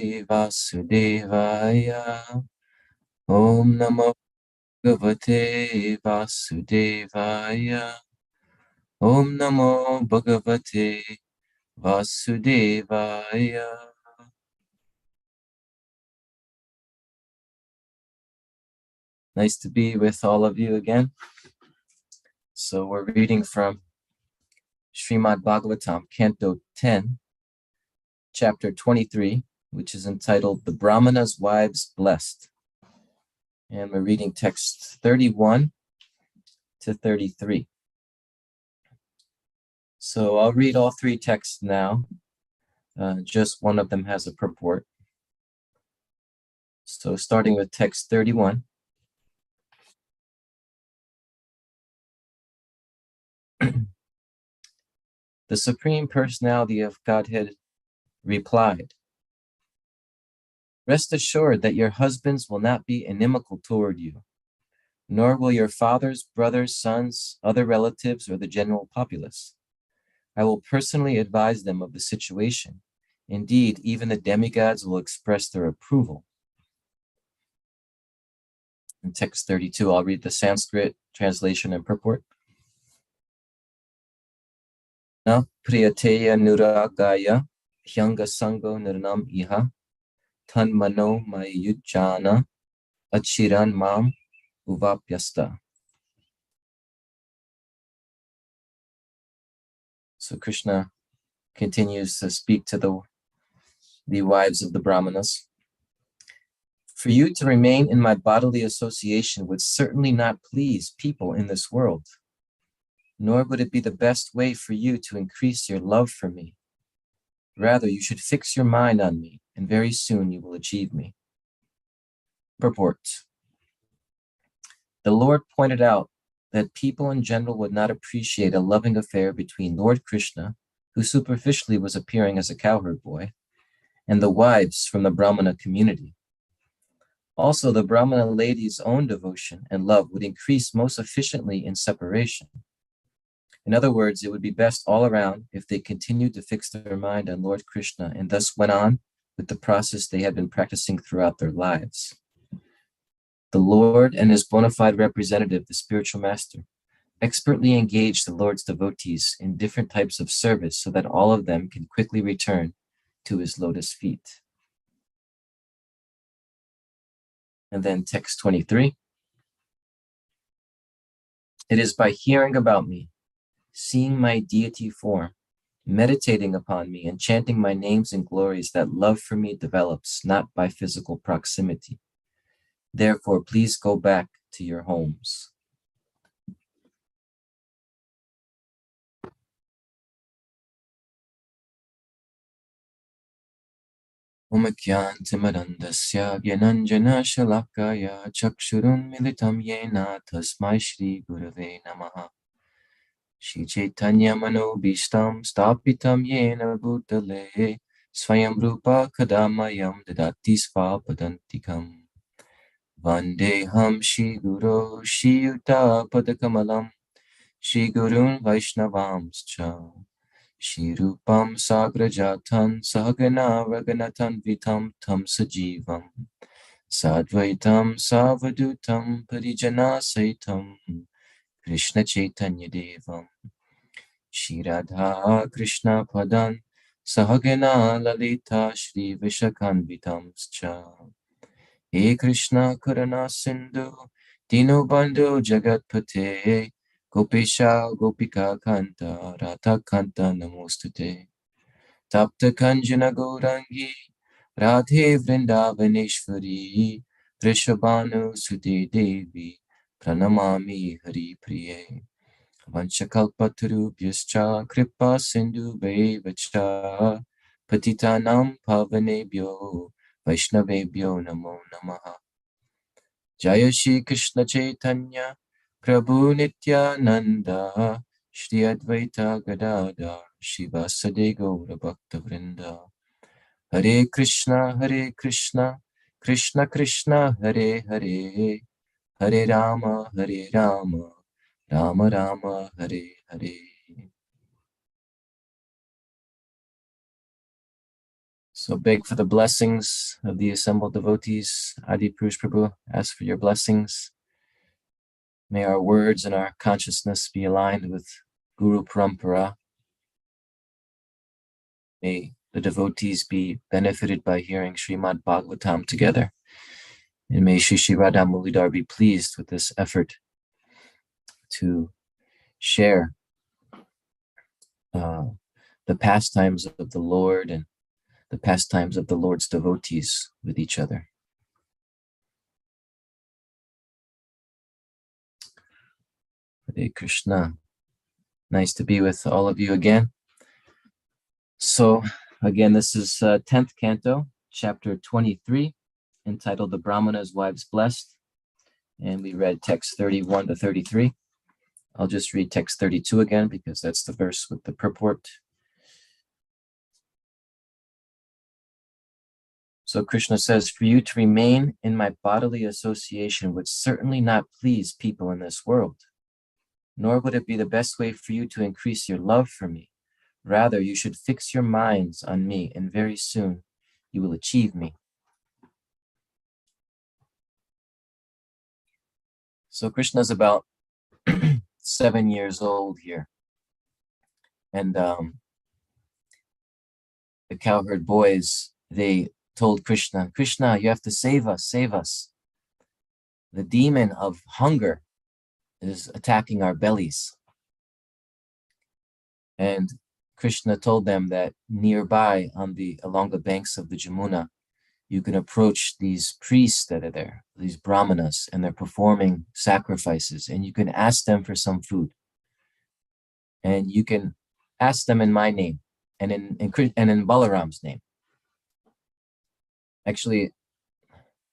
Vasudevaya. Om Namo Bhagavate Vasudevaya. Om Namo Bhagavate Vasudevaya. Nice to be with all of you again. So we're reading from Srimad Bhagavatam, Canto 10, Chapter 23, which is entitled The Brahmana's Wives Blessed. And we're reading texts 31 to 33. So I'll read all three texts now. Just one of them has a purport. So starting with text 31. The Supreme Personality of Godhead replied, "Rest assured that your husbands will not be inimical toward you, nor will your fathers, brothers, sons, other relatives, or the general populace. I will personally advise them of the situation. Indeed, even the demigods will express their approval." In text 32, I'll read the Sanskrit translation and purport. Na priyateya nuragaya hyanga sango nirnam iha tan mano mayujjana achiran mam uvapyasta. So Krishna continues to speak to the wives of the Brahmanas. For you to remain in my bodily association would certainly not please people in this world, nor would it be the best way for you to increase your love for me. Rather, you should fix your mind on me, and very soon you will achieve me. Purport. The Lord pointed out that people in general would not appreciate a loving affair between Lord Krishna, who superficially was appearing as a cowherd boy, and the wives from the Brahmana community. Also, the Brahmana lady's own devotion and love would increase most efficiently in separation. In other words, it would be best all around if they continued to fix their mind on Lord Krishna and thus went on with the process they had been practicing throughout their lives. The Lord and his bona fide representative, the spiritual master, expertly engaged the Lord's devotees in different types of service so that all of them can quickly return to his lotus feet. And then text 23. It is by hearing about me, seeing my deity form, meditating upon me, and chanting my names and glories that love for me develops, not by physical proximity. Therefore, please go back to your homes. Om Gyantimirandasya Gyananjana Shalakaya Chakshurun Militam Yena Tasmai Shri Gurave Namaha. Shri Chaitanya Mano Bhishtam Stapitam Yena Bhutale Swayam Rupa Kadamayam Dadati Svapadantikam. Vandeham Shri Guru Shri Yuta Padakamalam Shri Gurun Vaishnavamscha Shri Rupam Sagrajatan Sahagana Raganatan Vitam Tam Sajivam Sadvaitam Savadutam Parijana Saitam Krishna Chaitanya Devam Shri Radha Krishna Padan Sahagana Lalita Shri Vishakanvitamscha. He Krishna Karana Sindhu Dino Bandhu Jagatpate Gopisha Gopika Kanta Radha Kanta Namostute Tapta Kanjana Gaurangi Radhe Vrindavaneshwari Vrishabhanu Sute Devi Pranamami Hari Priye Vanchakalpatarubhyascha Kripa Sindhu Vacha Patitanam Pavanebhyo Vaishnavebhyo Namo Namaha. Jaya Shri Krishna Chaitanya Prabhu Nityananda Shri Advaita Gadadhar Shivasade Gaura Bhakta Vrinda. Hare Krishna Krishna Krishna Hare Hare Hare Rama Rama Rama Hare Hare. So beg for the blessings of the assembled devotees. Adi Purush Prabhu, ask for your blessings. May our words and our consciousness be aligned with Guru Parampara. May the devotees be benefited by hearing Srimad Bhagavatam together. And may Shri Shri Radha Mulidhar be pleased with this effort to share the pastimes of the Lord and the pastimes of the Lord's devotees with each other. Hare Krishna. Nice to be with all of you again. So again, this is 10th canto, chapter 23, entitled The Brahmana's Wives Blessed. And we read text 31 to 33. I'll just read text 32 again because that's the verse with the purport. So Krishna says, for you to remain in my bodily association would certainly not please people in this world, nor would it be the best way for you to increase your love for me. Rather, you should fix your minds on me, and very soon you will achieve me. So Krishna is about 7 years old here. And the cowherd boys, they told Krishna, Krishna, you have to save us, save us. The demon of hunger is attacking our bellies. And Krishna told them that nearby along the banks of the Jamuna, you can approach these priests that are there, these brahmanas, and they're performing sacrifices, and you can ask them for some food. And you can ask them in my name and in Balaram's name. Actually,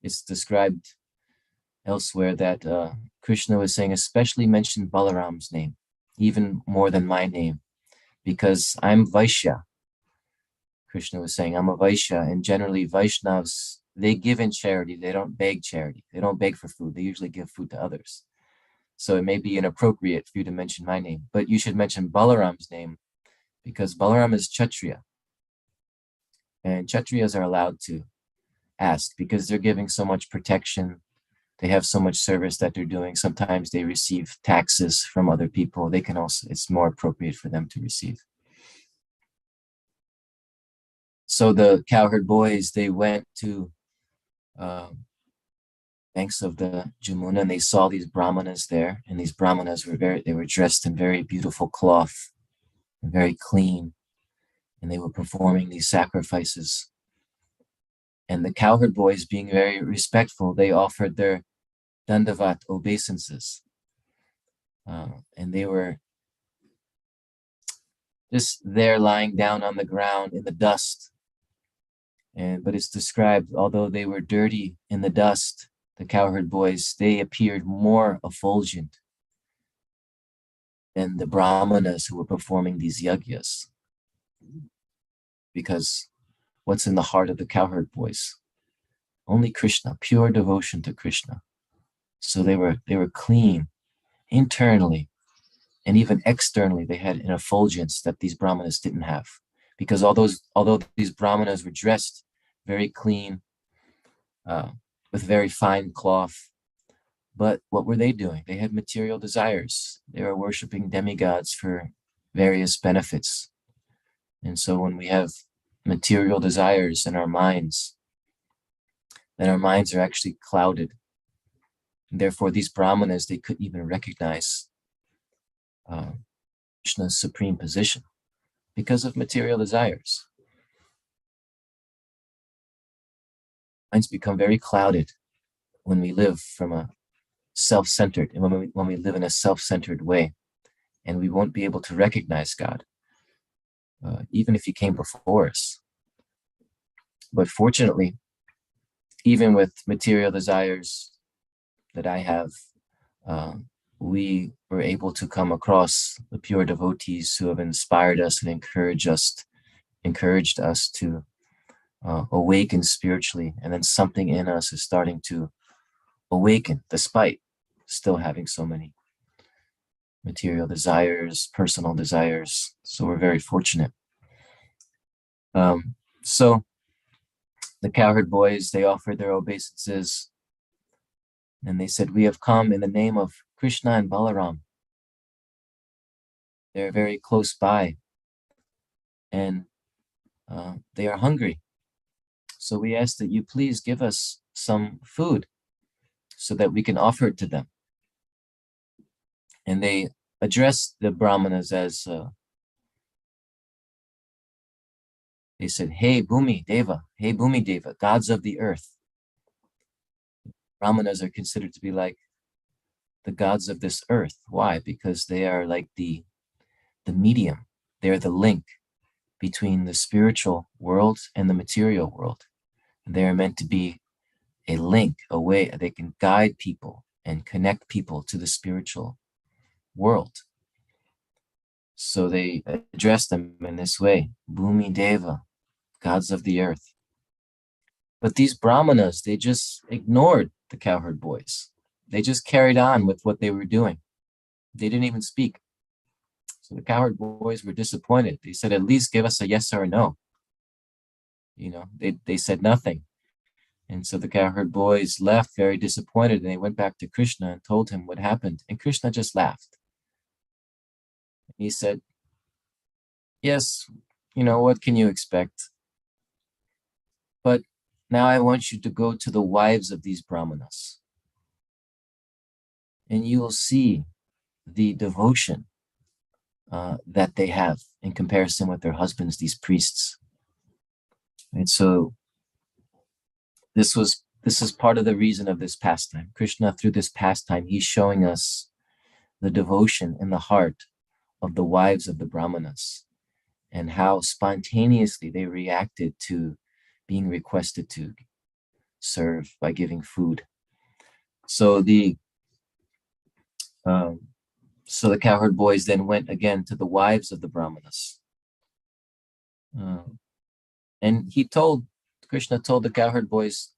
it's described elsewhere that Krishna was saying, especially mention Balaram's name, even more than my name, because I'm Vaishya. Krishna was saying, I'm a Vaishya, and generally Vaishnavas, they give in charity. They don't beg charity. They don't beg for food. They usually give food to others. So it may be inappropriate for you to mention my name, but you should mention Balaram's name because Balaram is Kshatriya. And Kshatriyas are allowed to ask because they're giving so much protection. They have so much service that they're doing. Sometimes they receive taxes from other people. They can also, it's more appropriate for them to receive. So the cowherd boys, they went to banks of the Jamuna and they saw these brahmanas there. And these brahmanas they were dressed in very beautiful cloth and very clean. And they were performing these sacrifices. And the cowherd boys, being very respectful, they offered their dandavat obeisances. And they were just there lying down on the ground in the dust. But it's described, although they were dirty in the dust, the cowherd boys, they appeared more effulgent than the brahmanas who were performing these yajnas. Because what's in the heart of the cowherd boys? Only Krishna, pure devotion to Krishna. So they were clean internally, and even externally, they had an effulgence that these brahmanas didn't have. Because although these brahmanas were dressed very clean, with very fine cloth, but what were they doing? They had material desires. They were worshiping demigods for various benefits. And so when we have material desires in our minds, then our minds are actually clouded. And therefore, these brahmanas, they couldn't even recognize Krishna's supreme position because of material desires. Minds become very clouded when we live from a self-centered, and when we live in a self-centered way, and we won't be able to recognize God, even if he came before us. But fortunately, even with material desires that I have, we were able to come across the pure devotees who have inspired us and encouraged us to awaken spiritually, and then something in us is starting to awaken despite still having so many material desires, personal desires. So we're very fortunate. So The cowherd boys, they offered their obeisances, and they said, "We have come in the name of Krishna and Balaram. They're very close by, and they are hungry. So we ask that you please give us some food so that we can offer it to them." And they addressed the brahmanas as, they said, "Hey Bhumi Deva, gods of the earth." Brahmanas are considered to be like the gods of this earth. Why? Because they are like the medium. They're the link between the spiritual world and the material world. They are meant to be a link, a way they can guide people and connect people to the spiritual world. So they address them in this way, Bhumi Deva, gods of the earth. But these brahmanas, they just ignored the cowherd boys. They just carried on with what they were doing. They didn't even speak. So the cowherd boys were disappointed. They said, "At least give us a yes or a no." They said nothing. And so the cowherd boys left very disappointed, and they went back to Krishna and told him what happened. And Krishna just laughed. He said, "Yes, what can you expect? But now I want you to go to the wives of these brahmanas, and you will see the devotion that they have in comparison with their husbands, these priests." And so this is part of the reason of this pastime. Krishna, through this pastime, he's showing us the devotion in the heart of the wives of the brahmanas and how spontaneously they reacted to being requested to serve by giving food. So the cowherd boys then went again to the wives of the brahmanas, and Krishna told the cowherd boys,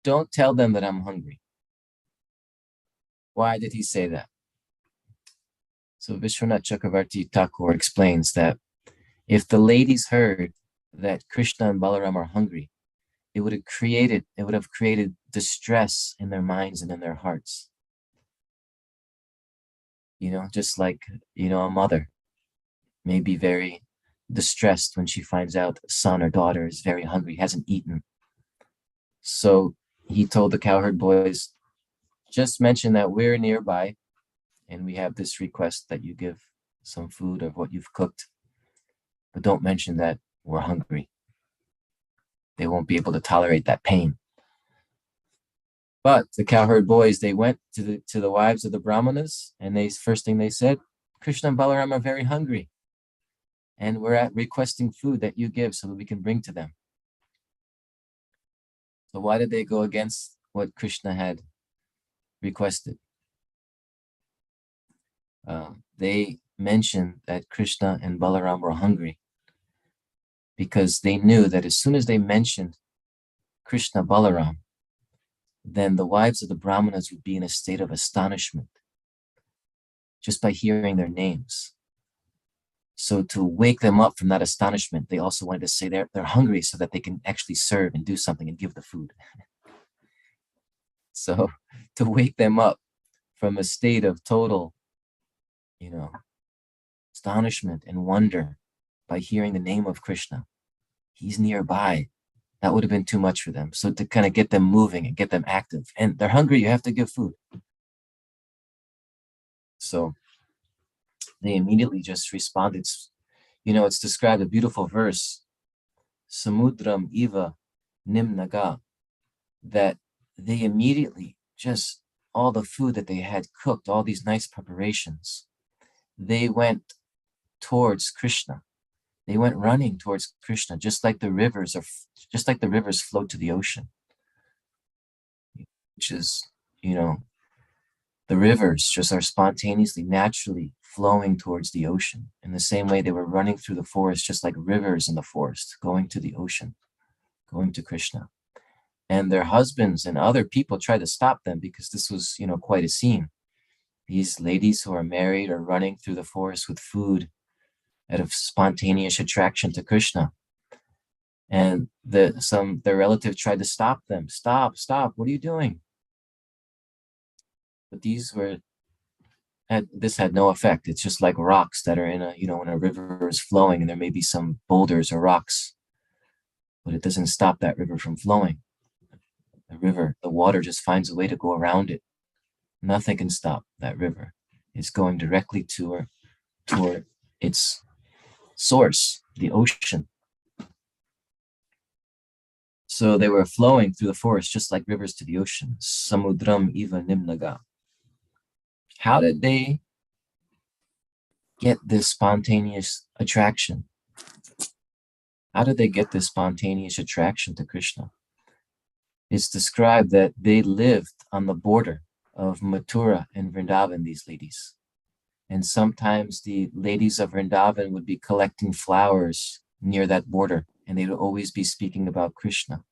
"Don't tell them that I'm hungry." Why did he say that? So Vishwanath Chakravarti Thakur explains that if the ladies heard that Krishna and Balaram are hungry, it would have created distress in their minds and in their hearts. Just like, a mother may be very distressed when she finds out a son or daughter is very hungry, hasn't eaten. So he told the cowherd boys, "Just mention that we're nearby and we have this request that you give some food of what you've cooked, but don't mention that we're hungry. They won't be able to tolerate that pain." But the cowherd boys, they went to the wives of the brahmanas, and first thing they said, "Krishna and Balaram are very hungry, and we're at requesting food that you give so that we can bring to them." So why did they go against what Krishna had requested? They mentioned that Krishna and Balaram were hungry because they knew that as soon as they mentioned Krishna Balaram, then the wives of the brahmanas would be in a state of astonishment just by hearing their names. So to wake them up from that astonishment, they also wanted to say they're hungry so that they can actually serve and do something and give the food. So to wake them up from a state of total, astonishment and wonder by hearing the name of Krishna, he's nearby, that would have been too much for them. So to kind of get them moving and get them active, and they're hungry, you have to give food. So they immediately just responded. It's described, a beautiful verse, Samudram Iva Nimnaga, that they immediately just, all the food that they had cooked, all these nice preparations, they went towards Krishna. They went running towards Krishna, just like the rivers flow to the ocean, which is, the rivers just are spontaneously, naturally flowing towards the ocean. In the same way, they were running through the forest, just like rivers in the forest, going to the ocean, going to Krishna. And their husbands and other people tried to stop them because this was, quite a scene. These ladies who are married are running through the forest with food out of spontaneous attraction to Krishna. And their relative tried to stop them. Stop, what are you doing? But this had no effect. It's just like rocks that are in when a river is flowing and there may be some boulders or rocks, but it doesn't stop that river from flowing. The water just finds a way to go around it. Nothing can stop that river. It's going directly toward its source, the ocean. So they were flowing through the forest just like rivers to the ocean. Samudram iva nimnaga. How did they get this spontaneous attraction? How did they get this spontaneous attraction to Krishna? It's described that they lived on the border of Mathura and Vrindavan, these ladies. And sometimes the ladies of Vrindavan would be collecting flowers near that border, and they would always be speaking about Krishna.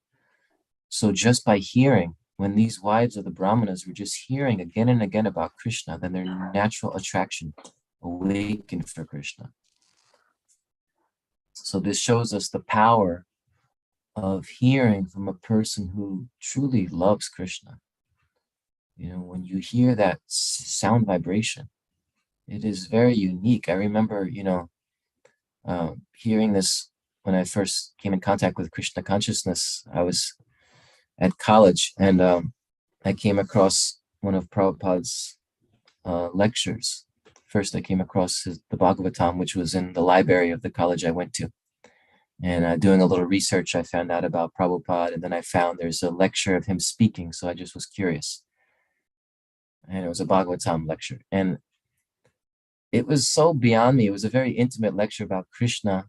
So just by hearing, when these wives of the Brahmanas were just hearing again and again about Krishna, then their natural attraction awakened for Krishna. So this shows us the power of hearing from a person who truly loves Krishna. When you hear that sound vibration, it is very unique. I remember, hearing this when I first came in contact with Krishna consciousness. I was at college, and I came across one of Prabhupada's lectures. First, I came across the Bhagavatam, which was in the library of the college I went to. And doing a little research, I found out about Prabhupada, and then I found there's a lecture of him speaking, so I just was curious. And it was a Bhagavatam lecture. And it was so beyond me. It was a very intimate lecture about Krishna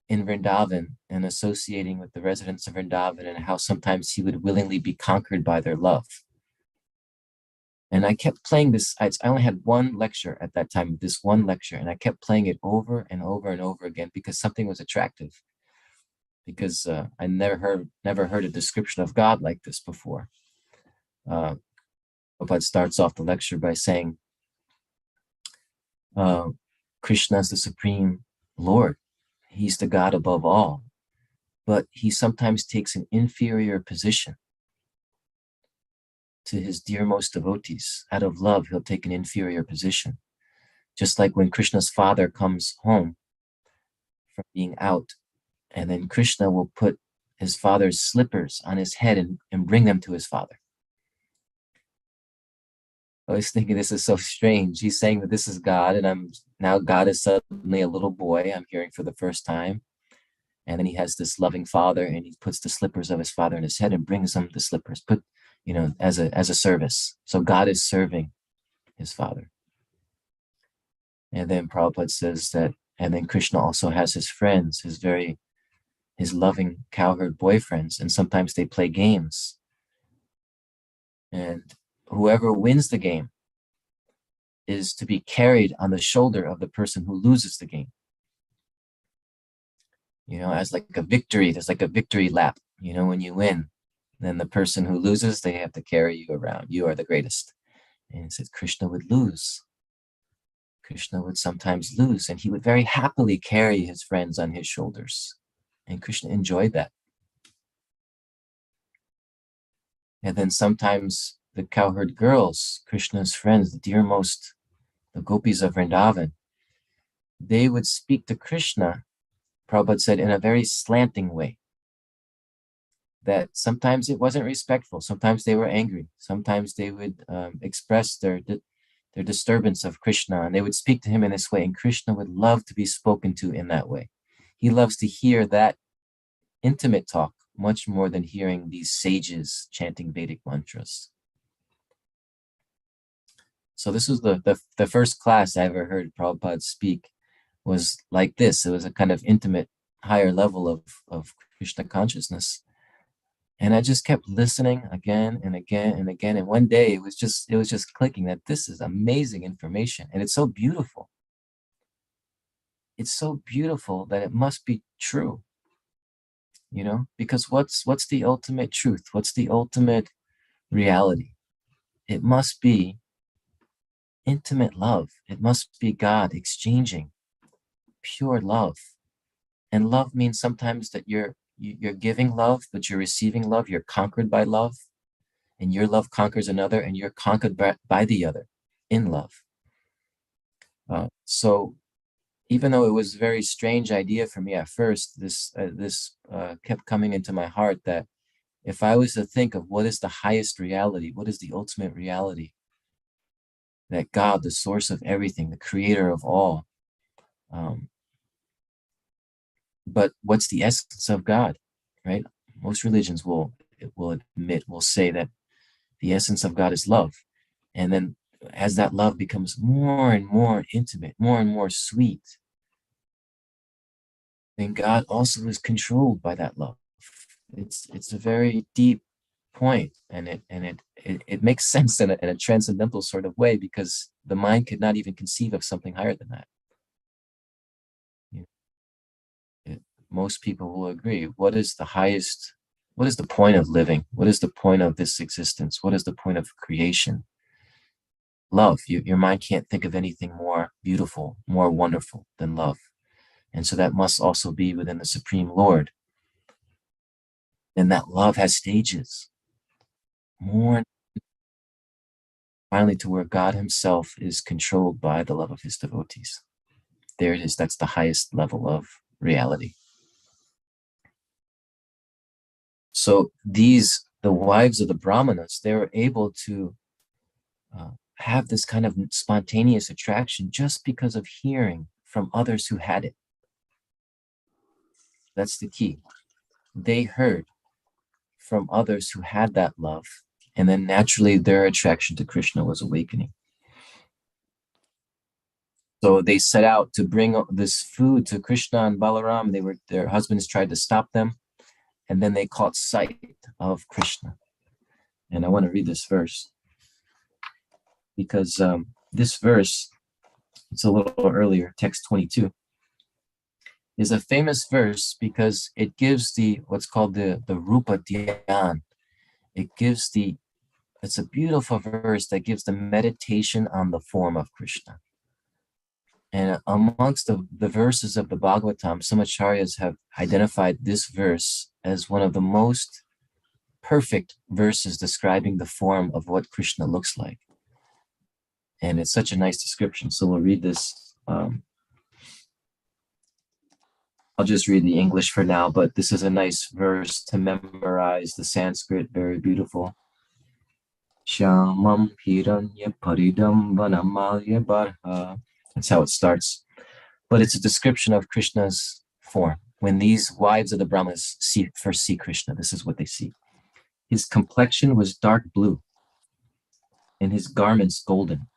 in Vrindavan and associating with the residents of Vrindavan and how sometimes he would willingly be conquered by their love. And I kept playing this. I only had one lecture at that time, this one lecture, and I kept playing it over and over and over again because something was attractive. Because I never heard a description of God like this before. Prabhupada starts off the lecture by saying, Krishna is the Supreme Lord. He's the God above all. But he sometimes takes an inferior position to his dearmost devotees. Out of love, he'll take an inferior position. Just like when Krishna's father comes home from being out, and then Krishna will put his father's slippers on his head and bring them to his father. I was thinking, this is so strange. He's saying that this is God, and now God is suddenly a little boy I'm hearing for the first time. And then he has this loving father, and he puts the slippers of his father in his head and brings him the slippers, as a service. So God is serving his father. And then Prabhupada says that, and then Krishna also has his friends, his loving cowherd boyfriends, and sometimes they play games. And whoever wins the game is to be carried on the shoulder of the person who loses the game. As like a victory, there's like a victory lap. When you win, then the person who loses, they have to carry you around. You are the greatest. And he said Krishna would lose. Krishna would sometimes lose, and he would very happily carry his friends on his shoulders. And Krishna enjoyed that. And then sometimes the cowherd girls, Krishna's friends, the gopis of Vrindavan, they would speak to Krishna, Prabhupada said, in a very slanting way. That sometimes it wasn't respectful, sometimes they were angry, sometimes they would express their disturbance of Krishna, and they would speak to him in this way, and Krishna would love to be spoken to in that way. He loves to hear that intimate talk much more than hearing these sages chanting Vedic mantras. So this was the first class I ever heard Prabhupada speak was like this. It was a kind of intimate, higher level of Krishna consciousness. And I just kept listening again and again and again. And one day it was just clicking that this is amazing information. And it's so beautiful. It's so beautiful that it must be true. Because what's the ultimate truth? What's the ultimate reality? It must be intimate love. It must be God exchanging pure love. And love means sometimes that you're you're giving love, but you're receiving love. You're conquered by love, and your love conquers another, and you're conquered by the other in love. So even though it was a very strange idea for me at first, this kept coming into my heart that if I was to think of what is the highest reality, what is the ultimate reality, that God, the source of everything, the creator of all, but what's the essence of God, right? Most religions will say that the essence of God is love. And then as that love becomes more and more intimate, more and more sweet, then God also is controlled by that love. It's a very deep point, and it makes sense in a transcendental sort of way, because the mind could not even conceive of something higher than that. Most people will agree. What is the highest? What is the point of living? What is the point of this existence? What is the point of creation? Love. Your mind can't think of anything more beautiful, more wonderful than love. And so that must also be within the Supreme Lord. And that love has stages. More finally to where God himself is controlled by the love of his devotees. There it is. That's the highest level of reality. So the wives of the Brahmanas, they were able to have this kind of spontaneous attraction just because of hearing from others who had it. That's the key. They heard from others who had that love, and then naturally their attraction to Krishna was awakening. So they set out to bring this food to Krishna and Balaram. Their husbands tried to stop them, and then they caught sight of Krishna. And I want to read this verse because this verse, it's a little earlier, text 22, is a famous verse because it gives what's called the Rupa Dhyan. It's a beautiful verse that gives the meditation on the form of Krishna. And amongst the verses of the Bhagavatam, some acharyas have identified this verse as one of the most perfect verses describing the form of what Krishna looks like. And it's such a nice description. So we'll read this. I'll just read the English for now, but this is a nice verse to memorize. The Sanskrit, very beautiful. Shyamam hiranya paridam vanamalya barha. That's how it starts. But it's a description of Krishna's form. When these wives of the Brahmas first see Krishna, this is what they see. His complexion was dark blue, and his garments golden.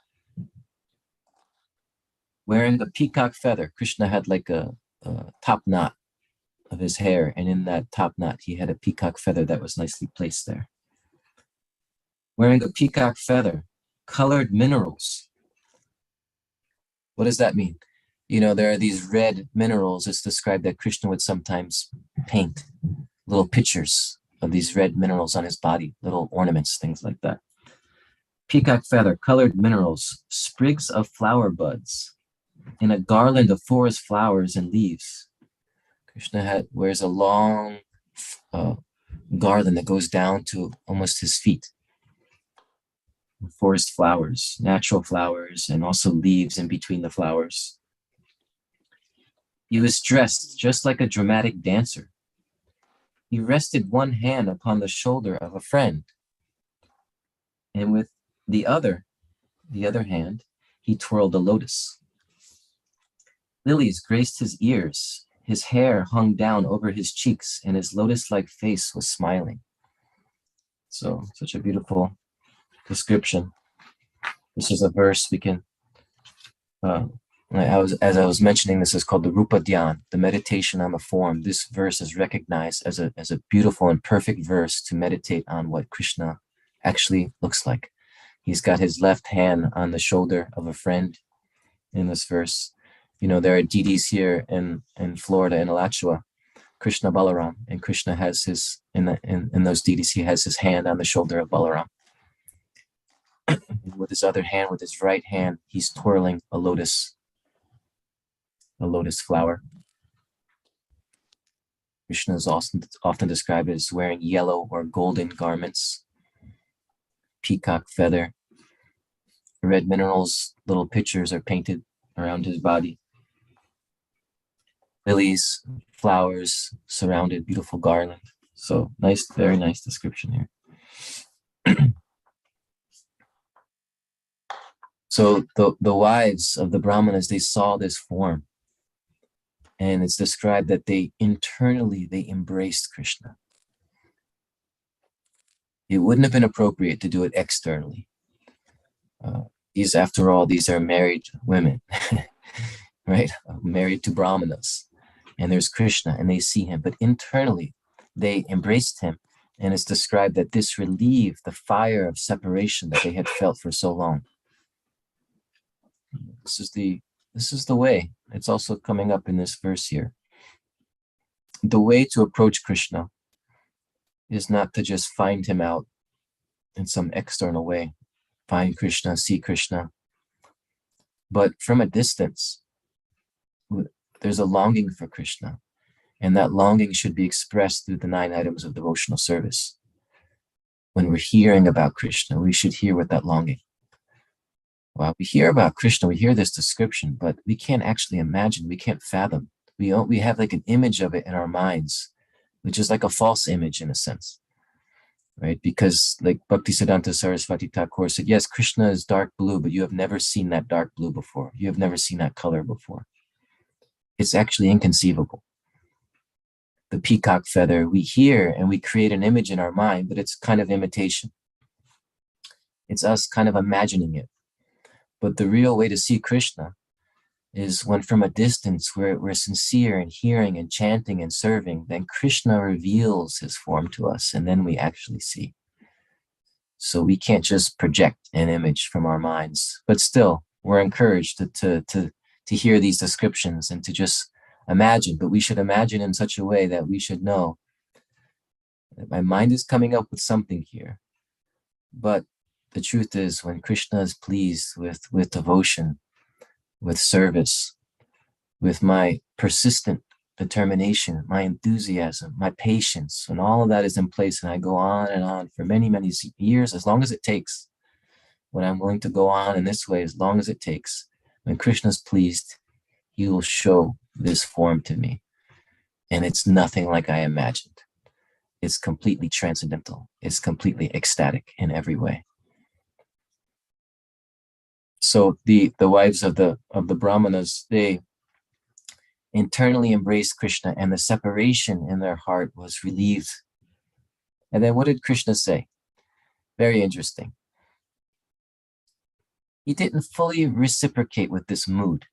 Wearing a peacock feather, Krishna had like a top knot of his hair, and in that top knot, he had a peacock feather that was nicely placed there. Wearing a peacock feather, colored minerals. What does that mean? There are these red minerals. It's described that Krishna would sometimes paint little pictures of these red minerals on his body, little ornaments, things like that. Peacock feather, colored minerals, sprigs of flower buds, in a garland of forest flowers and leaves. Krishna wears a long garland that goes down to almost his feet. Forest flowers, natural flowers, and also leaves in between the flowers. He was dressed just like a dramatic dancer. He rested one hand upon the shoulder of a friend, and with the other hand, he twirled a lotus. Lilies graced his ears. His hair hung down over his cheeks, and his lotus-like face was smiling. So, such a beautiful description. This is a verse we can, as I was mentioning, this is called the Rupa Dhyan, the meditation on the form. This verse is recognized as a beautiful and perfect verse to meditate on what Krishna actually looks like. He's got his left hand on the shoulder of a friend in this verse. There are deities here in Florida, in Alachua, Krishna Balaram, and Krishna has in those deities, he has his hand on the shoulder of Balaram. And with his other hand, with his right hand, he's twirling a lotus flower. Krishna is often described as wearing yellow or golden garments, peacock feather, red minerals, little pictures are painted around his body. Lilies, flowers, surrounded, beautiful garland. So nice, very nice description here. So the wives of the Brahmanas, they saw this form. And it's described that they internally, they embraced Krishna. It wouldn't have been appropriate to do it externally. After all, these are married women, right? Married to Brahmanas. And there's Krishna, and they see him. But internally, they embraced him. And it's described that this relieved the fire of separation that they had felt for so long. This is the way. It's also coming up in this verse here. The way to approach Krishna is not to just find him out in some external way, find Krishna, see Krishna, but from a distance, there's a longing for Krishna, and that longing should be expressed through the 9 items of devotional service. When we're hearing about Krishna, we should hear with that longing. Well, we hear about Krishna, we hear this description, but we can't actually imagine, we can't fathom. We have like an image of it in our minds, which is like a false image in a sense, right? Because like Bhaktisiddhanta Saraswati Thakur said, yes, Krishna is dark blue, but you have never seen that dark blue before. You have never seen that color before. It's actually inconceivable. The peacock feather, we hear and we create an image in our mind, but it's kind of imitation. It's us kind of imagining it. But the real way to see Krishna is when from a distance we're sincere in hearing and chanting and serving, then Krishna reveals his form to us, and then we actually see. So we can't just project an image from our minds, but still we're encouraged to hear these descriptions and to just imagine, but we should imagine in such a way that we should know that my mind is coming up with something here. But the truth is, when Krishna is pleased with devotion, with service, with my persistent determination, my enthusiasm, my patience, when all of that is in place and I go on and on for many, many years, as long as it takes, when I'm willing to go on in this way, as long as it takes, when Krishna is pleased, he will show this form to me. And it's nothing like I imagined. It's completely transcendental. It's completely ecstatic in every way. So the wives of the Brahmanas, they internally embraced Krishna, and the separation in their heart was relieved. And then what did Krishna say? Very interesting. He didn't fully reciprocate with this mood.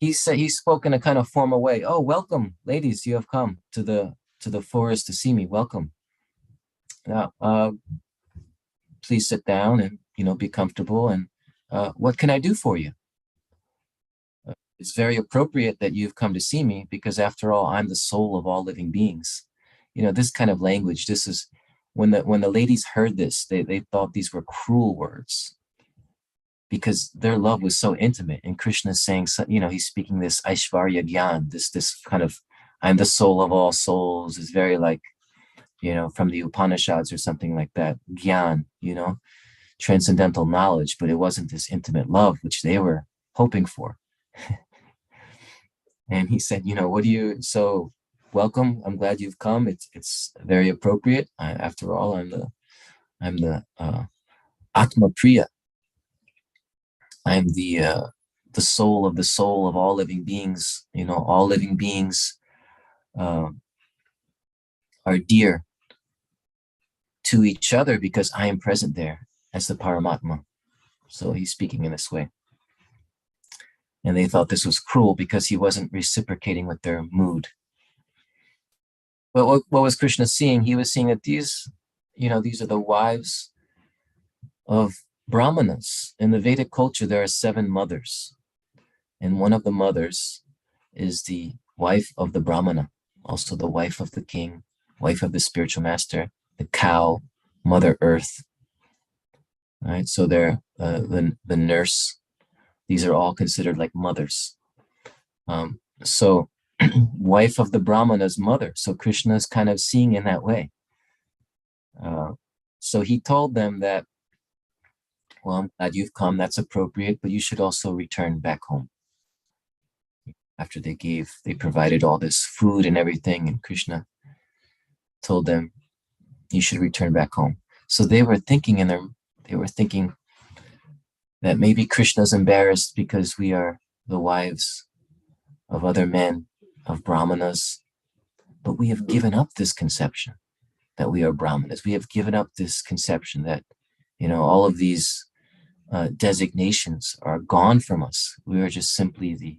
He spoke in a kind of formal way. Oh, welcome, ladies, you have come to the forest to see me. Welcome. Now, please sit down and be comfortable. And what can I do for you? It's very appropriate that you've come to see me because, after all, I'm the soul of all living beings. This kind of language. This is when the ladies heard this, they thought these were cruel words, because their love was so intimate. And Krishna is saying, he's speaking this Aishvarya Gyan, this kind of, I'm the soul of all souls, is very like, from the Upanishads or something like that, Gyan, transcendental knowledge, but it wasn't this intimate love which they were hoping for. And he said, so welcome, I'm glad you've come. It's very appropriate. After all, I'm the Atma Priya. I'm the soul of all living beings. All living beings are dear to each other because I am present there as the Paramatma. So he's speaking in this way. And they thought this was cruel because he wasn't reciprocating with their mood. But what was Krishna seeing? He was seeing that these are the wives of Brahmanas. In the Vedic culture, there are 7 mothers. And one of the mothers is the wife of the Brahmana, also the wife of the king, wife of the spiritual master, the cow, Mother Earth. All right, so they're the nurse. These are all considered like mothers. So wife of the Brahmana's mother. So Krishna is kind of seeing in that way. So he told them that, well, I'm glad you've come, that's appropriate, but you should also return back home. After they provided all this food and everything, and Krishna told them, you should return back home. So they were thinking that maybe Krishna's embarrassed because we are the wives of other men, of Brahmanas, but we have given up this conception that we are Brahmanas. We have given up this conception that, all of these designations are gone from us. We are just simply the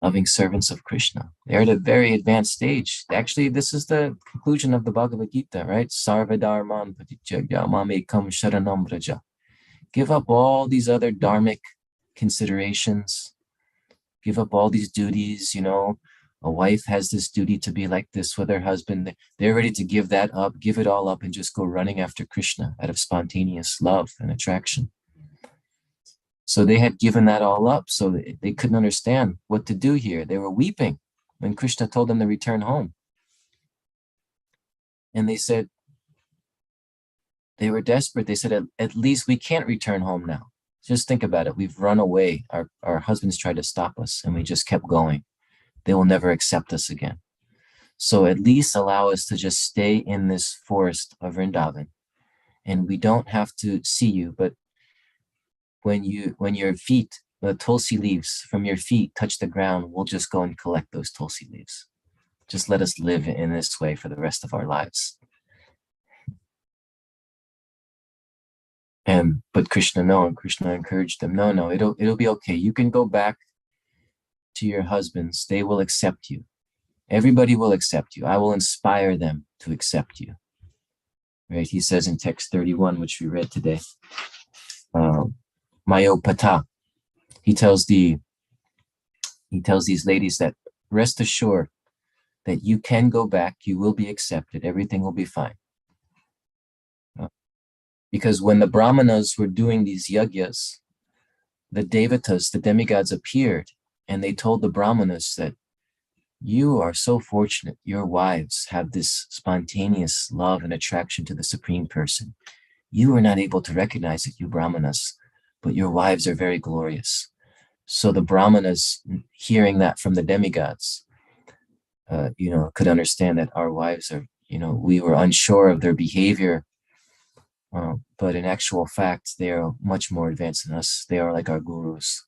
loving servants of Krishna. They're at a very advanced stage. Actually, this is the conclusion of the Bhagavad Gita, right? Sarvadharman paticchya mamekam sharanam vraja. Give up all these other dharmic considerations. Give up all these duties, A wife has this duty to be like this with her husband. They're ready to give that up, give it all up, and just go running after Krishna out of spontaneous love and attraction. So they had given that all up, so they couldn't understand what to do here. They were weeping when Krishna told them to return home. And they said, they were desperate. They said, at least we can't return home now. Just think about it. We've run away. Our husbands tried to stop us, and we just kept going. They will never accept us again. So at least allow us to just stay in this forest of Vrindavan. And we don't have to see you, but when your feet, the tulsi leaves from your feet touch the ground, we'll just go and collect those tulsi leaves. Just let us live in this way for the rest of our lives. But Krishna encouraged them, no, it'll be okay. You can go back to your husbands. They will accept you. Everybody will accept you. I will inspire them to accept you. Right? He says in text 31, which we read today, Mayopata. He tells these ladies that rest assured that you can go back, you will be accepted, everything will be fine. Because when the Brahmanas were doing these yagyas, the devatas, the demigods, appeared, and they told the Brahmanas that you are so fortunate, your wives have this spontaneous love and attraction to the Supreme Person. You are not able to recognize it, you Brahmanas, but your wives are very glorious. So the Brahmanas, hearing that from the demigods, could understand that our wives are, we were unsure of their behavior, but in actual fact, they are much more advanced than us. They are like our gurus.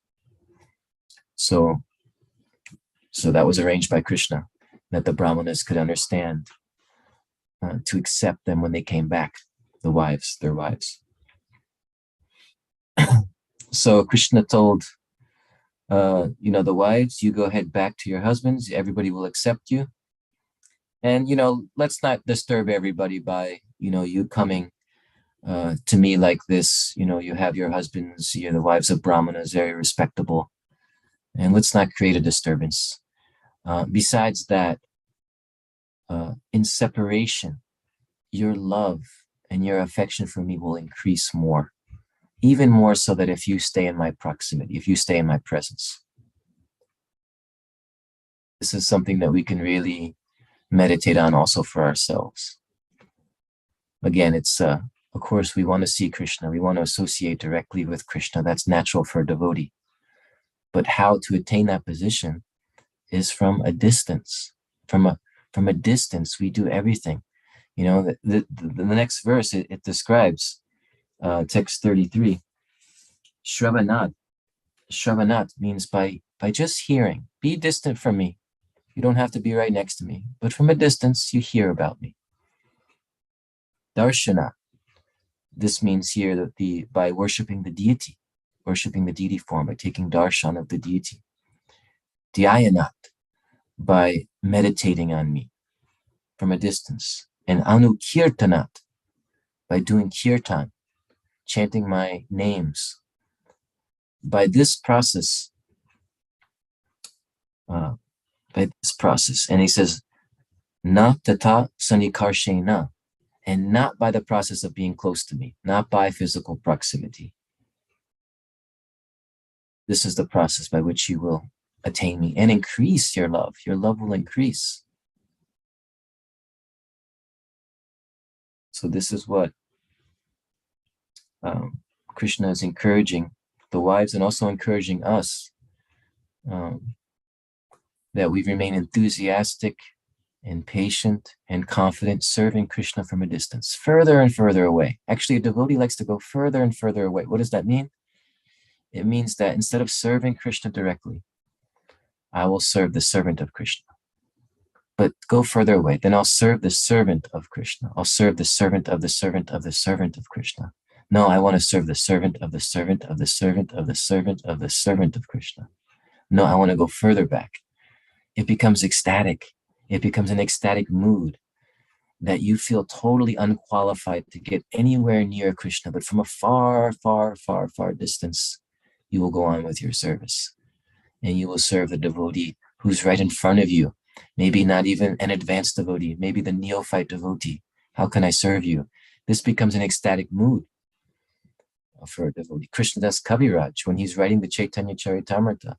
So that was arranged by Krishna, that the Brahmanas could understand, to accept them when they came back, their wives. So Krishna told, the wives, you go ahead back to your husbands, everybody will accept you. And, let's not disturb everybody by, you coming to me like this. You have your husbands, you're the wives of Brahmanas, very respectable. And let's not create a disturbance. Besides that, in separation, your love and your affection for me will increase more, even more so that if you stay in my proximity, if you stay in my presence. This is something that we can really meditate on also for ourselves. Again, it's, of course, we want to see Krishna. We want to associate directly with Krishna. That's natural for a devotee. But how to attain that position is from a distance. From a distance, we do everything. The next verse, it describes, text 33, Shravanat. Shravanat means by just hearing. Be distant from me. You don't have to be right next to me, but from a distance, you hear about me. Darshana. This means here that by worshiping the deity form, by taking darshan of the deity. Dhyayanat, by meditating on me from a distance. And anukirtanat, by doing kirtan, chanting my names. By this process, and he says, na tata sanikarshena, and not by the process of being close to me, not by physical proximity. This is the process by which you will attain me and increase your love. Your love will increase. So this is what Krishna is encouraging the wives and also encouraging us, that we remain enthusiastic and patient and confident, serving Krishna from a distance, further and further away. Actually, a devotee likes to go further and further away. What does that mean? It means that instead of serving Krishna directly, I will serve the servant of Krishna. But go further away, then I'll serve the servant of Krishna. I'll serve the servant of the servant of the servant of Krishna. No, I want to serve the servant of the servant of the servant of the servant of the servant of Krishna. No, I want to go further back. It becomes ecstatic. It becomes an ecstatic mood that you feel totally unqualified to get anywhere near Krishna, but from a far, far, far, far distance, you will go on with your service. And you will serve the devotee who's right in front of you. Maybe not even an advanced devotee, maybe the neophyte devotee. How can I serve you? This becomes an ecstatic mood for a devotee. Krishnadas Kaviraj, when he's writing the Chaitanya Charitamrita,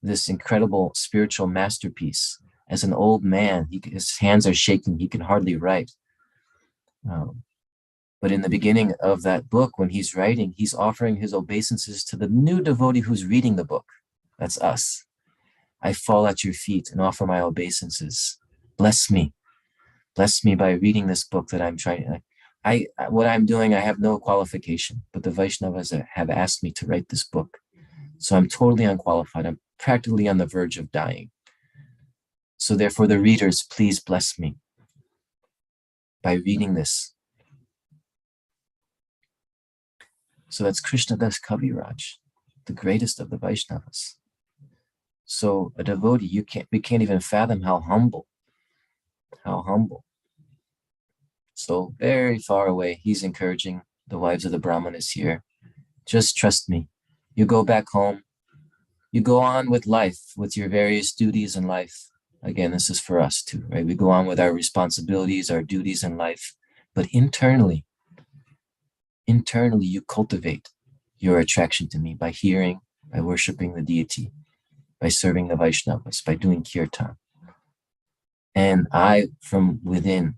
this incredible spiritual masterpiece, as an old man, his hands are shaking, he can hardly write. But in the beginning of that book, when he's writing, he's offering his obeisances to the new devotee who's reading the book. That's us. I fall at your feet and offer my obeisances. Bless me. Bless me by reading this book that I'm trying. What I'm doing, I have no qualification, but the Vaishnavas have asked me to write this book. So I'm totally unqualified. I'm practically on the verge of dying. So therefore, the readers, please bless me by reading this. So that's Krishnadas Kaviraj, the greatest of the Vaishnavas. So a devotee, we can't even fathom how humble. So very far away, he's encouraging the wives of the Brahmanas here. Just trust me. You go back home. You go on with life, with your various duties in life. Again, this is for us too, right? We go on with our responsibilities, our duties in life. But internally, you cultivate your attraction to me by hearing, by worshiping the deity, by serving the Vaishnavas, by doing kirtan. And I, from within,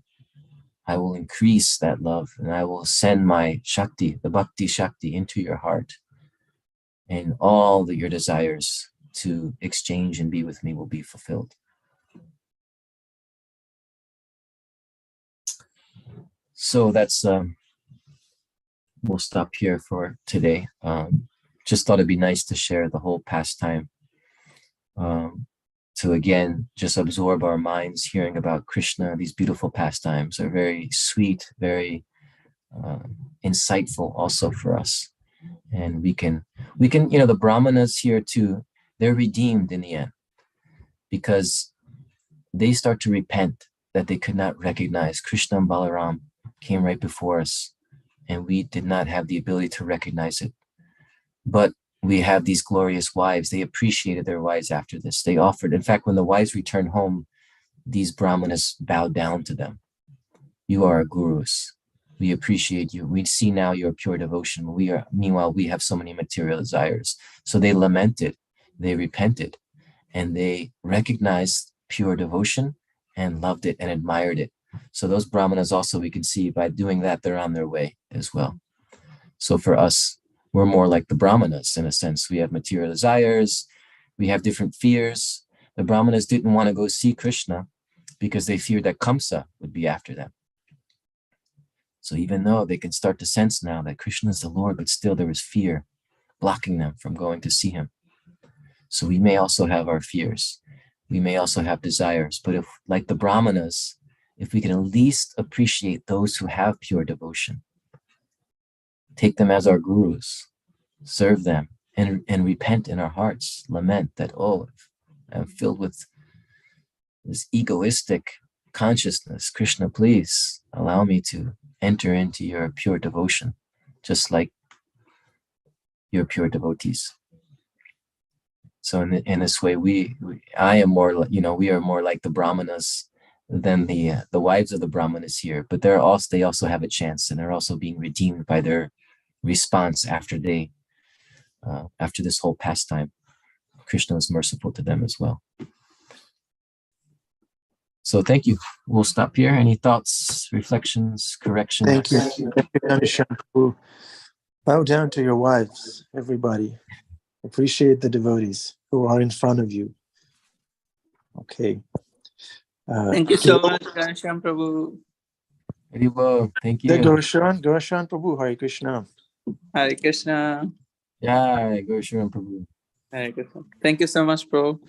I will increase that love and I will send my Shakti, the Bhakti Shakti, into your heart. And all that your desires to exchange and be with me will be fulfilled. So that's, we'll stop here for today. Just thought it'd be nice to share the whole pastime. To again, just absorb our minds hearing about Krishna. These beautiful pastimes are very sweet, very insightful also for us. And we can, the Brahmanas here too, they're redeemed in the end because they start to repent that they could not recognize Krishna and Balaram came right before us and we did not have the ability to recognize it. But we have these glorious wives. They appreciated their wives after this. They offered, in fact, when the wives returned home, these Brahmanas bowed down to them. You are our gurus. We appreciate you. We see now your pure devotion. Meanwhile, we have so many material desires. So they lamented, they repented, and they recognized pure devotion and loved it and admired it. So those Brahmanas also, we can see by doing that, they're on their way as well. So for us, we're more like the Brahmanas in a sense. We have material desires, we have different fears. The Brahmanas didn't want to go see Krishna because they feared that Kamsa would be after them. So even though they can start to sense now that Krishna is the Lord, but still there was fear blocking them from going to see him. So we may also have our fears. We may also have desires, but if, like the Brahmanas, if we can at least appreciate those who have pure devotion, take them as our gurus, serve them, and repent in our hearts, lament that, oh, I'm filled with this egoistic consciousness. Krishna, please allow me to enter into your pure devotion, just like your pure devotees. So in this way, we are more like the Brahmanas than the wives of the Brahmanas here. But they also have a chance, and they're also being redeemed by their response after this whole pastime. Krishna was merciful to them as well. So thank you. We'll stop here. Any thoughts, reflections, corrections? Thank you. Thank you, Ghanashyam Prabhu. Bow down to your wives, everybody. Appreciate the devotees who are in front of you. Okay. Thank you so much, Ghanashyam Prabhu. Haribo, thank you. Ghanashyam Prabhu, Hare Krishna. Hare Krishna. Yeah, Ghanashyam Prabhu. Hare Krishna. Thank you so much, Prabhu.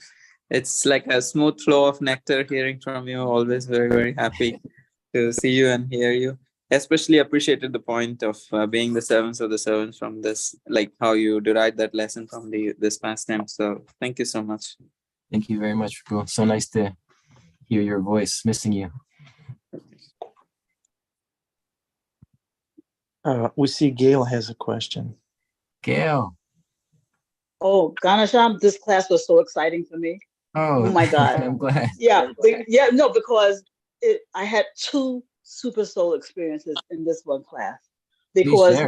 It's like a smooth flow of nectar hearing from you. Always very, very happy to see you and hear you. Especially appreciated the point of being the servants of the servants from this, like how you derived that lesson from this pastime. So thank you so much. Thank you very much, Prabhu. So nice to hear your voice. Missing you. We see Gail has a question. Gail. Oh, Ghanashyam, this class was so exciting for me. Oh my God. I'm glad. Because I had two super soul experiences in this one class. Because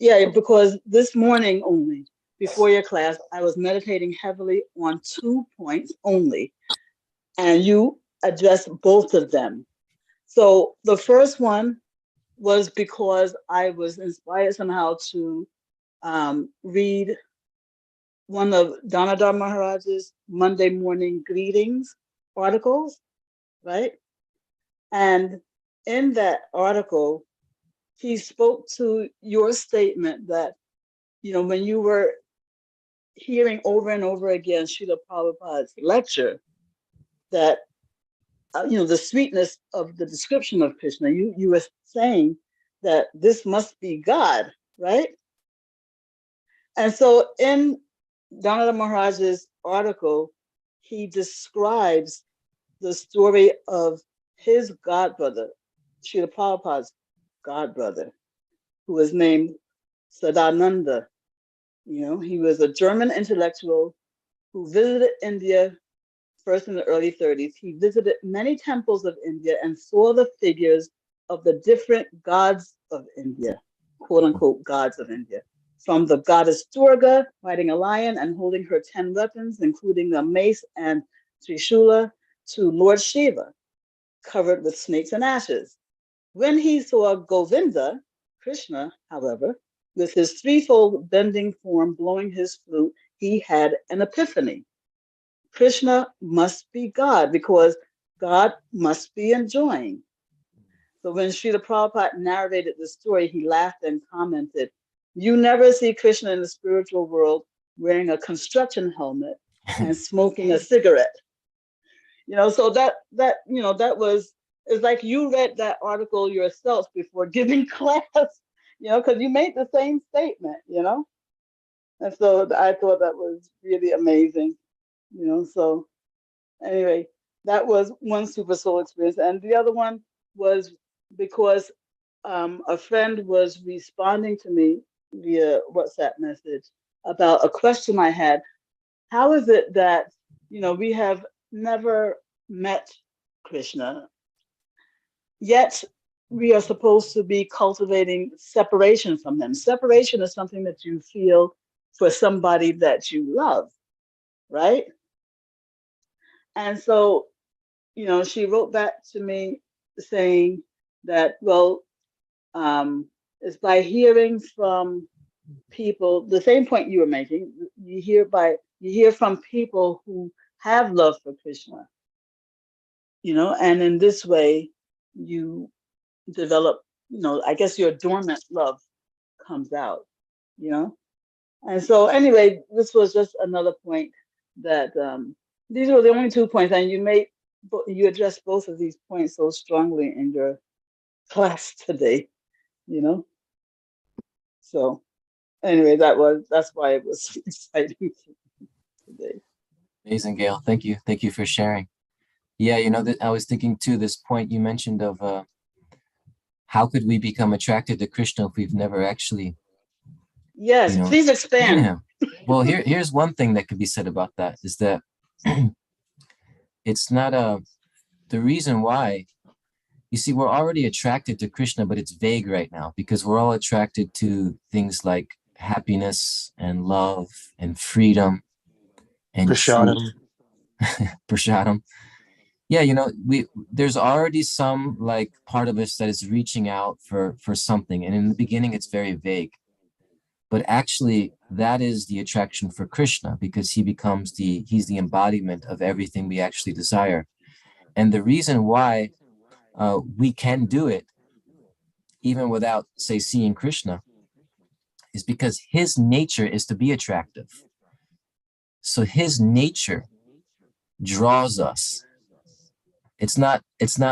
because this morning only, before your class, I was meditating heavily on 2 points only, and you addressed both of them. So the first one was because I was inspired somehow to read one of Damodar Maharaj's Monday morning greetings articles, right? And in that article, he spoke to your statement that, when you were hearing over and over again Srila Prabhupada's lecture, that, the sweetness of the description of Krishna, you were saying that this must be God, right? And so in Damodar Maharaj's article, he describes the story of his godbrother, Srila Prabhupada's godbrother, who was named Sadananda. He was a German intellectual who visited India first in the early 30s. He visited many temples of India and saw the figures of the different gods of India, quote unquote gods of India. From the goddess Durga riding a lion and holding her 10 weapons, including the mace and Trishula, to Lord Shiva, covered with snakes and ashes. When he saw Govinda, Krishna, however, with his threefold bending form blowing his flute, he had an epiphany. Krishna must be God because God must be enjoying. So when Srila Prabhupada narrated the story, he laughed and commented, "You never see Krishna in the spiritual world wearing a construction helmet and smoking a cigarette." So that was, it's like you read that article yourself before giving class, because you made the same statement, and so I thought that was really amazing, so anyway, that was one super soul experience. And the other one was because a friend was responding to me via WhatsApp message about a question I had. How is it that, we have never met Krishna, yet we are supposed to be cultivating separation from him? Separation is something that you feel for somebody that you love, right? And so, she wrote back to me saying that, well, it's by hearing from people, the same point you were making, you hear from people who have love for Krishna, and in this way you develop, I guess your dormant love comes out, And so anyway, this was just another point that these were the only 2 points, and you addressed both of these points so strongly in your class today, So anyway, that's why it was so exciting today. Amazing, Gail. Thank you. Thank you for sharing. Yeah, I was thinking too, this point you mentioned of how could we become attracted to Krishna if we've never actually. Yes, please expand. Yeah. Well, here's one thing that could be said about that is that it's not the reason why. You see, we're already attracted to Krishna, but it's vague right now because we're all attracted to things like happiness and love and freedom. and Prashadam. Prashadam. Yeah, you know, there's already some like part of us that is reaching out for something, and in the beginning it's very vague, but actually that is the attraction for Krishna, because he's the embodiment of everything we actually desire. And the reason why we can do it even without, say, seeing Krishna is because his nature is to be attractive. So his nature draws us. It's not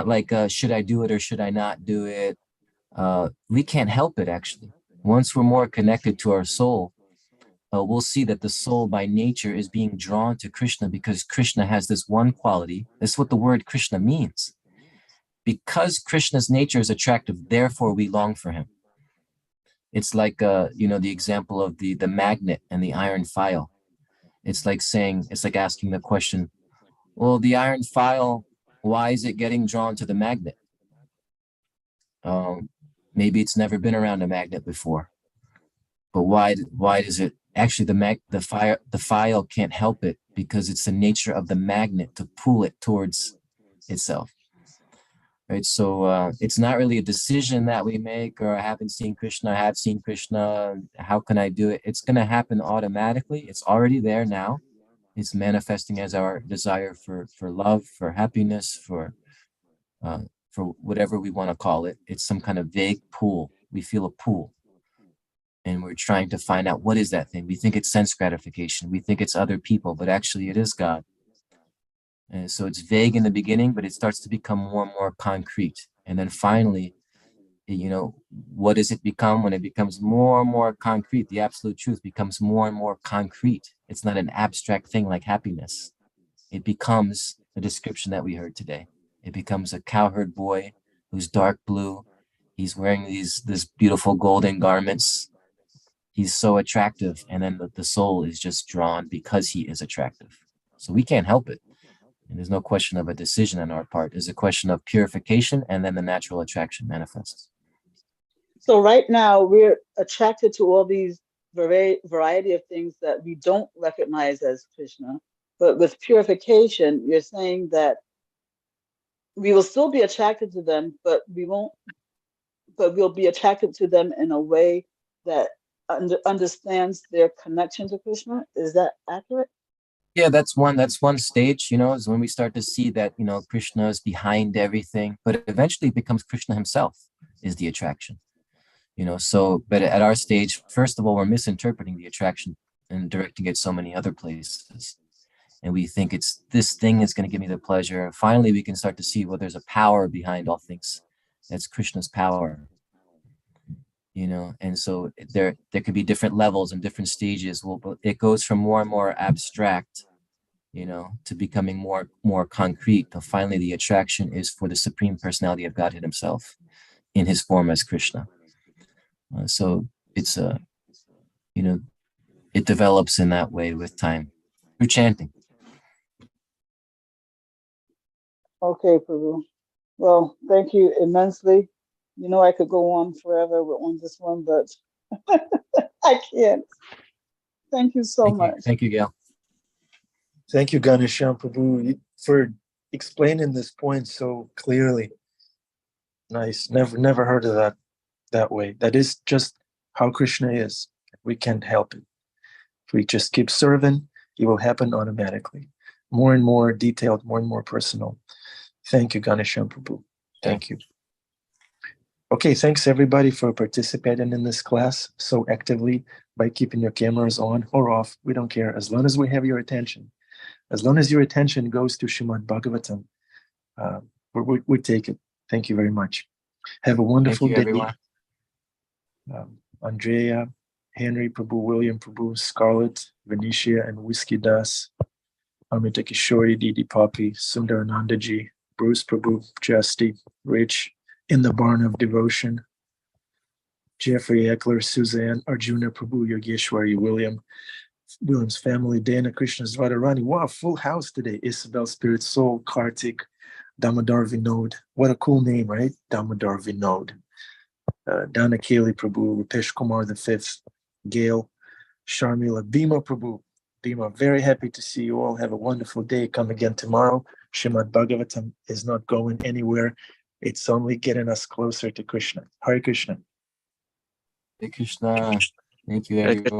like should I do it or should I not do it? We can't help it, actually. Once we're more connected to our soul, we'll see that the soul by nature is being drawn to Krishna, because Krishna has this one quality. That's what the word Krishna means. Because Krishna's nature is attractive, therefore we long for him. It's like you know, the example of the magnet and the iron file. It's like asking the question, well, the iron file, why is it getting drawn to the magnet? Maybe it's never been around a magnet before, but why does it actually, the file can't help it, because it's the nature of the magnet to pull it towards itself, right? So it's not really a decision that we make, or I haven't seen Krishna, I have seen Krishna, how can I do it? It's going to happen automatically. It's already there now. It's manifesting as our desire for love, for happiness, for whatever we want to call it. It's some kind of vague pull. We feel a pull, and we're trying to find out what is that thing. We think it's sense gratification. We think it's other people, but actually it is God. And so it's vague in the beginning, but it starts to become more and more concrete. And then finally, you know, what does it become when it becomes more and more concrete? The absolute truth becomes more and more concrete. It's not an abstract thing like happiness. It becomes the description that we heard today. It becomes a cowherd boy who's dark blue. He's wearing these beautiful golden garments. He's so attractive. And then the soul is just drawn because he is attractive. So we can't help it. And there's no question of a decision on our part. There's a question of purification, and then the natural attraction manifests. So right now we're attracted to all these variety of things that we don't recognize as Krishna. But with purification, you're saying that we will still be attracted to them, but we'll be attracted to them in a way that understands their connection to Krishna. Is that accurate? Yeah, that's one stage, you know, is when we start to see that, you know, Krishna is behind everything, but eventually it becomes Krishna himself is the attraction, you know. So, but at our stage, first of all, we're misinterpreting the attraction and directing it so many other places. And we think it's this thing is going to give me the pleasure. Finally, we can start to see, well, there's a power behind all things. That's Krishna's power, you know. And so there could be different levels and different stages. Well, but it goes from more and more abstract, you know, to becoming more concrete. But finally, the attraction is for the Supreme Personality of Godhead himself in his form as Krishna. So it's you know, it develops in that way with time through chanting. Okay, Prabhu. Well, thank you immensely. You know, I could go on forever on this one, but I can't. Thank you so much. Thank you, Gail. Thank you, Ghanashyam Prabhu, for explaining this point so clearly. Nice. Never heard of that way. That is just how Krishna is. We can't help it. If we just keep serving, it will happen automatically. More and more detailed, more and more personal. Thank you, Ghanashyam Prabhu. Thank you. Okay, thanks everybody for participating in this class so actively by keeping your cameras on or off. We don't care, as long as we have your attention. As long as your attention goes to Srimad Bhagavatam, we take it. Thank you very much. Have a wonderful day. Everyone. Andrea, Henry Prabhu, William Prabhu, Scarlett, Venetia, and Whiskey Das, Amita Kishori, Didi Poppy, Sundaranandaji, Bruce Prabhu, Justy, Rich, In the Barn of Devotion, Jeffrey Eckler, Suzanne, Arjuna Prabhu, Yogeshwari, William's family, Dana, Krishna's Radharani. Wow, full house today. Isabel, Spirit Soul, Kartik, Damodar Vinod. What a cool name, right? Damodar Vinod. Dana Kali Prabhu, Rupesh Kumar V, Gail, Sharmila, Bhima Prabhu, Bima, very happy to see you all. Have a wonderful day. Come again tomorrow. Srimad Bhagavatam is not going anywhere. It's only getting us closer to Krishna. Hare Krishna. Hare Krishna. Thank you, everyone.